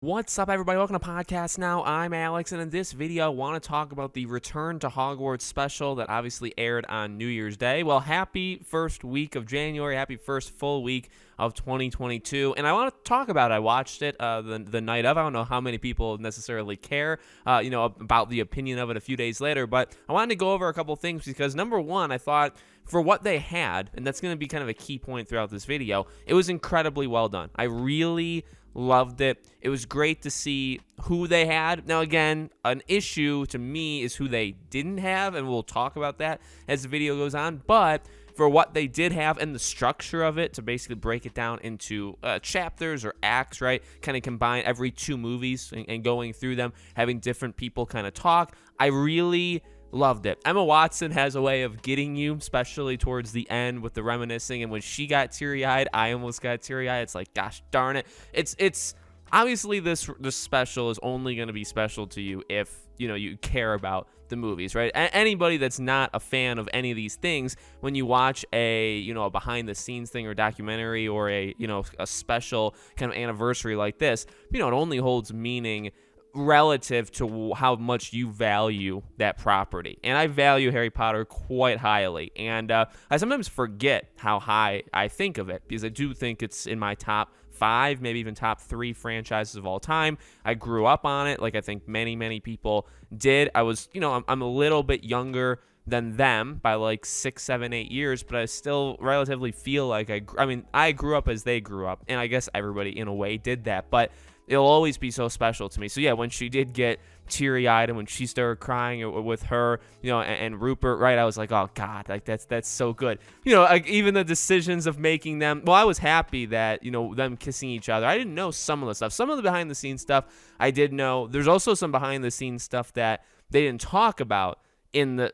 What's up, everybody? Welcome to Podcast Now. I'm Alex, and in this video, I want to talk about the Return to Hogwarts special that obviously aired on New Year's Day. Well, happy first week of January, happy first full week of 2022, and I want to talk about it. I watched it the night of. I don't know how many people necessarily care, about the opinion of it a few days later, but I wanted to go over a couple things because, number one, I thought for what they had, and that's going to be kind of a key point throughout this video, it was incredibly well done. I really loved it. It was great to see who they had. Now, again, an issue to me is who they didn't have, and we'll talk about that as the video goes on. But for what they did have and the structure of it, to basically break it down into chapters or acts, right? Kind of combine every two movies and going through them, having different people kind of talk. I really loved it. Emma Watson has a way of getting you, especially towards the end with the reminiscing. And when she got teary-eyed, I almost got teary-eyed. It's like, gosh darn it. It's obviously this special is only going to be special to you if, you care about the movies, right? Anybody that's not a fan of any of these things, when you watch a behind-the-scenes thing or documentary or a special kind of anniversary like this, it only holds meaning relative to how much you value that property. And I value Harry Potter quite highly. And I sometimes forget how high I think of it because I do think it's in my top 5, maybe even top 3 franchises of all time. I grew up on it like I think many people did. I was, I'm a little bit younger than them by like 6, 7, 8 years, but I still relatively feel like I grew up as they grew up. And I guess everybody in a way did that. But it'll always be so special to me. So yeah, when she did get teary-eyed and when she started crying with her, and Rupert, right, I was like, oh God, like that's so good. Like even the decisions of making them. Well, I was happy that them kissing each other. I didn't know some of the stuff. Some of the behind-the-scenes stuff I did know. There's also some behind-the-scenes stuff that they didn't talk about in the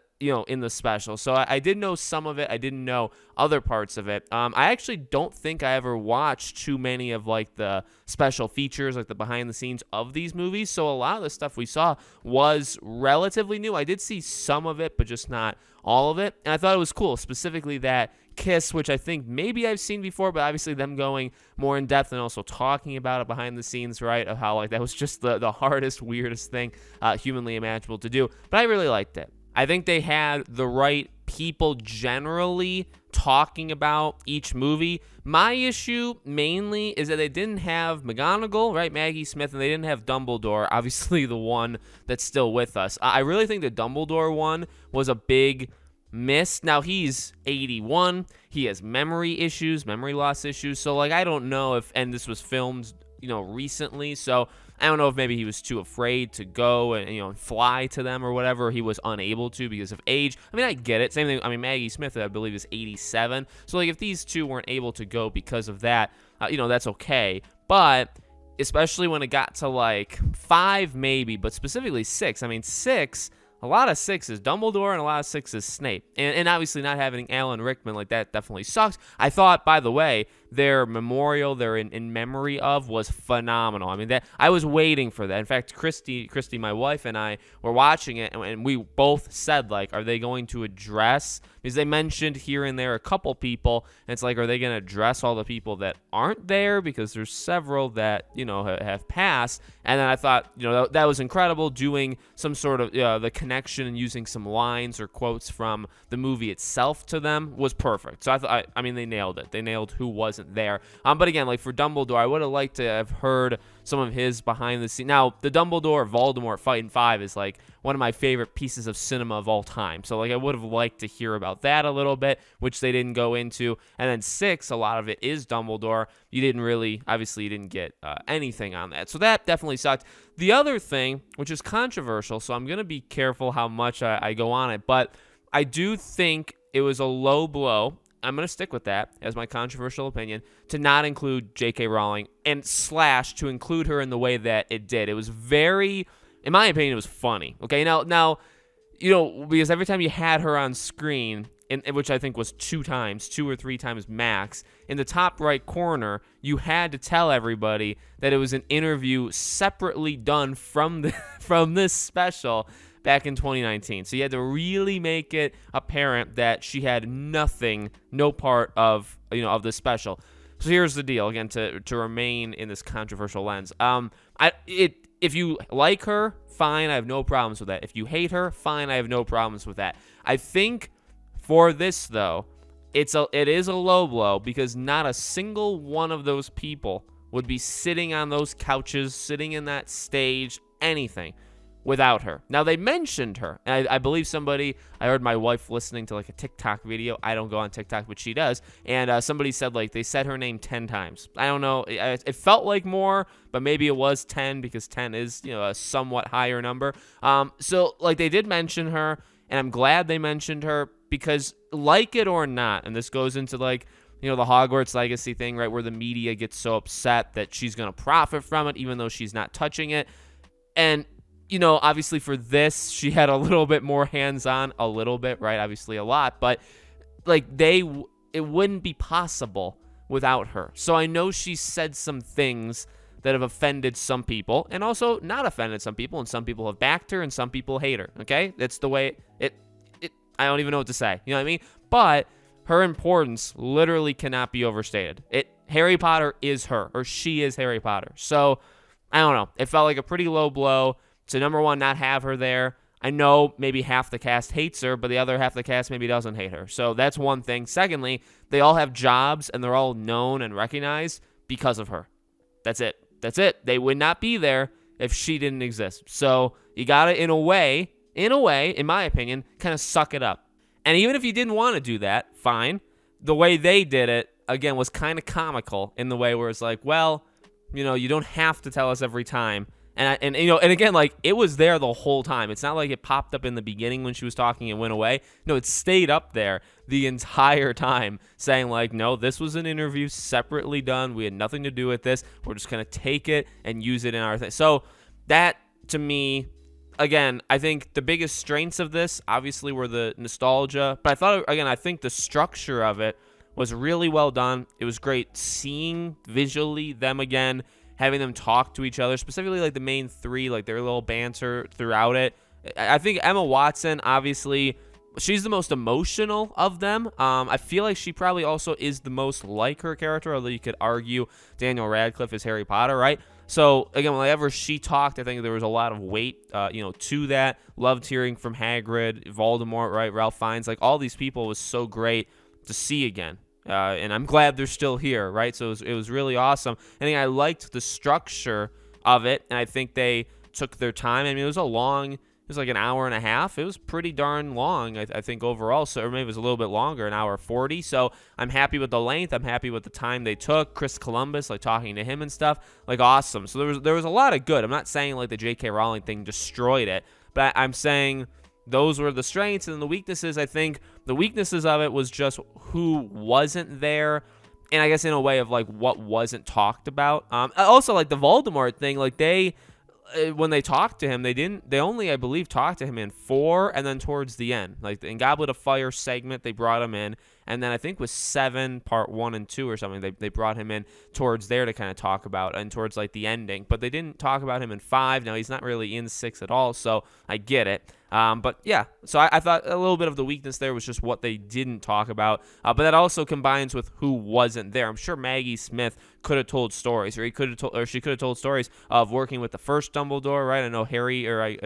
special. So I did know some of it. I didn't know other parts of it. I actually don't think I ever watched too many of like the special features, like the behind the scenes of these movies. So a lot of the stuff we saw was relatively new. I did see some of it, but just not all of it. And I thought it was cool, specifically that kiss, which I think maybe I've seen before, but obviously them going more in depth and also talking about it behind the scenes, right, of how like that was just the hardest, weirdest thing humanly imaginable to do. But I really liked it. I think they had the right people generally talking about each movie. My issue mainly is that they didn't have McGonagall, right, Maggie Smith, and they didn't have Dumbledore, obviously the one that's still with us. I really think the Dumbledore one was a big miss. Now, he's 81. He has memory loss issues. So, like, I don't know if, and this was filmed, recently, so I don't know if maybe he was too afraid to go and fly to them or whatever. He was unable to because of age. I mean, I get it. Same thing. I mean, Maggie Smith, I believe, is 87. So like, if these two weren't able to go because of that, that's okay. But especially when it got to like 5, maybe, but specifically 6. I mean, 6. A lot of 6 is Dumbledore and a lot of 6 is Snape. And obviously not having Alan Rickman like that definitely sucks. I thought, by the way, their memorial they're in memory of was phenomenal. I mean, that I was waiting for that. In fact, Christy, my wife, and I were watching it, and we both said, like, are they going to address, because they mentioned here and there a couple people, and it's like, are they going to address all the people that aren't there? Because there's several that, have passed. And then I thought, that was incredible, doing some sort of the connection and using some lines or quotes from the movie itself to them was perfect. So I mean, they nailed it. They nailed who wasn't there. But again, like for Dumbledore, I would have liked to have heard some of his behind the scenes. Now, the Dumbledore Voldemort fight in 5 is like one of my favorite pieces of cinema of all time. So like I would have liked to hear about that a little bit, which they didn't go into. And then 6, a lot of it is Dumbledore. You didn't get anything on that. So that definitely sucked. The other thing, which is controversial, so I'm going to be careful how much I go on it, but I do think it was a low blow. I'm going to stick with that as my controversial opinion, to not include J.K. Rowling and / to include her in the way that it did. It was very, in my opinion, it was funny. Okay, now, because every time you had her on screen, which I think was 2 or 3 times max, in the top right corner, you had to tell everybody that it was an interview separately done from this special back in 2019. So you had to really make it apparent that she had no part of the special. So here's the deal, again, to remain in this controversial lens. If you like her, fine, I have no problems with that. If you hate her, fine, I have no problems with that. I think for this, though, it is a low blow because not a single one of those people would be sitting on those couches, sitting in that stage, anything, without her. Now, they mentioned her. And I believe I heard my wife listening to like a TikTok video. I don't go on TikTok, but she does. And somebody said like they said her name 10 times. I don't know. It felt like more, but maybe it was 10 because 10 is, a somewhat higher number. So like they did mention her, and I'm glad they mentioned her because like it or not, and this goes into like, the Hogwarts legacy thing, right, where the media gets so upset that she's going to profit from it, even though she's not touching it. And obviously for this, she had a little bit more hands-on, a little bit, right? Obviously a lot, but like it wouldn't be possible without her. So I know she said some things that have offended some people and also not offended some people, and some people have backed her and some people hate her, okay? That's the way I don't even know what to say, you know what I mean? But her importance literally cannot be overstated. Harry Potter is her, or she is Harry Potter. So I don't know. It felt like a pretty low blow to, number one, not have her there. I know maybe half the cast hates her, but the other half of the cast maybe doesn't hate her. So that's one thing. Secondly, they all have jobs, and they're all known and recognized because of her. That's it. They would not be there if she didn't exist. So you got to, in a way, in my opinion, kind of suck it up. And even if you didn't want to do that, fine. The way they did it, again, was kind of comical in the way where it's like, well, you don't have to tell us every time. And again, like, it was there the whole time. It's not like it popped up in the beginning when she was talking and went away. No, it stayed up there the entire time saying, like, no, this was an interview separately done. We had nothing to do with this. We're just going to take it and use it in our thing. So that, to me, again, I think the biggest strengths of this, obviously, were the nostalgia. But I think the structure of it was really well done. It was great seeing visually them again, having them talk to each other, specifically like the main three, like their little banter throughout it. I think Emma Watson, obviously, she's the most emotional of them. I feel like she probably also is the most like her character, although you could argue Daniel Radcliffe is Harry Potter, right? So, again, whenever she talked, I think there was a lot of weight, to that. Loved hearing from Hagrid, Voldemort, right? Ralph Fiennes, like all these people was so great to see again. And I'm glad they're still here, right? So it was really awesome. I think I liked the structure of it, and I think they took their time. I mean, it was like an hour and a half. It was pretty darn long, I think, overall. So, or maybe it was a little bit longer, an hour 40. So I'm happy with the length. I'm happy with the time they took. Chris Columbus, like talking to him and stuff, like awesome. So there was a lot of good. I'm not saying like the J.K. Rowling thing destroyed it, but I'm saying those were the strengths. And the weaknesses, I think the weaknesses of it was just who wasn't there. And I guess in a way of like what wasn't talked about. Also like the Voldemort thing, like when they talked to him, they only, I believe, talked to him in 4 and then towards the end. Like in Goblet of Fire segment, they brought him in. And then I think with 7, part 1 and 2 or something, they brought him in towards there to kind of talk about and towards like the ending. But they didn't talk about him in 5. Now he's not really in 6 at all, so I get it. But yeah, so I thought a little bit of the weakness there was just what they didn't talk about. But that also combines with who wasn't there. I'm sure Maggie Smith could have told stories, or she could have told stories of working with the first Dumbledore, right? I know Harry or I'm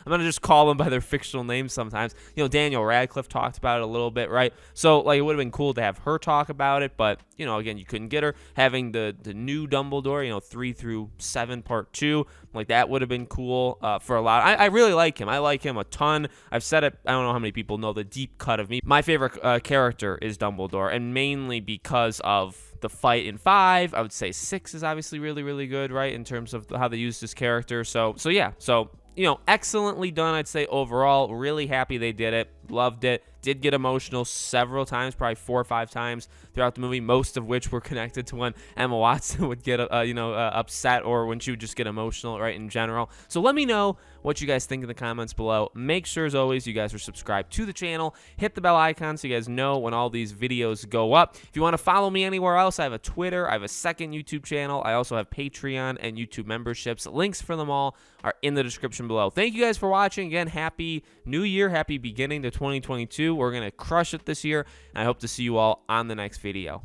gonna just call them by their fictional names sometimes. Daniel Radcliffe talked about it a little bit, right? So like it would have been cool to have her talk about it, but again, you couldn't get her. Having the new Dumbledore, 3 through 7, part 2, like that would have been cool for a lot. I really like him. I like him a ton. I've said it. I don't know how many people know the deep cut of me. My favorite character is Dumbledore, and mainly because of the fight in 5. I would say 6 is obviously really, really good, right, in terms of how they used his character. So yeah. So, excellently done, I'd say, overall. Really happy they did it. Loved it. Did get emotional several times, probably 4 or 5 times throughout the movie, most of which were connected to when Emma Watson would get, upset, or when she would just get emotional, right, in general. So let me know what you guys think in the comments below. Make sure, as always, you guys are subscribed to the channel. Hit the bell icon so you guys know when all these videos go up. If you want to follow me anywhere else, I have a Twitter. I have a second YouTube channel. I also have Patreon and YouTube memberships. Links for them all are in the description below. Thank you guys for watching. Again, Happy New Year. Happy beginning to 2022. We're going to crush it this year, and I hope to see you all on the next video.